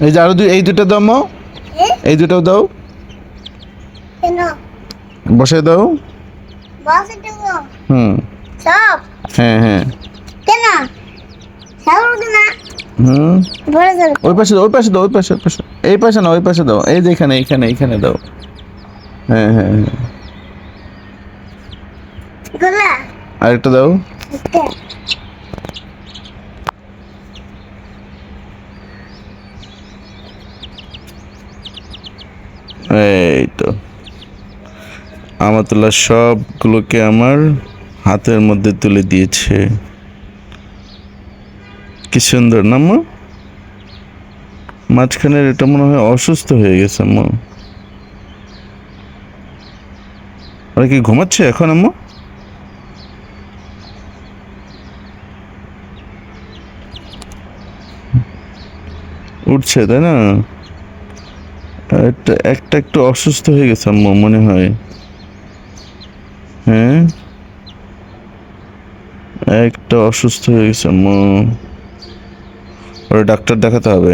এই যে আরো এই দুটো দাও মা, এই দুটো দাও, বসে দাও। হুম, হ্যাঁ হ্যাঁ, হুম, ওই পাশে দাও, ওই পাশে দাও, ওই পাশে, ওই পাশে, এই পাশে না, ওই পাশে দাও, এই যে এখানে, এইখানে, এইখানে দাও। হ্যাঁ হ্যাঁ হ্যাঁ, আরেকটা দাও। এই তো আমাতুল্লাহ সবগুলোকে আমার হাতের মধ্যে তুলে দিয়েছে। কি সুন্দর না মা? মাঝখানের এটা মনে হয় অসুস্থ হয়ে গেছে আম্মু। ওরা কি ঘুমাচ্ছে এখন আম্মু? উঠছে তাই না? একটা একটু অসুস্থ হয়ে গেছে আম্মু মনে হয়। হ্যাঁ, একটা অসুস্থ হয়ে গেছে আম্মু, ওরা ডাক্তার দেখাতে হবে।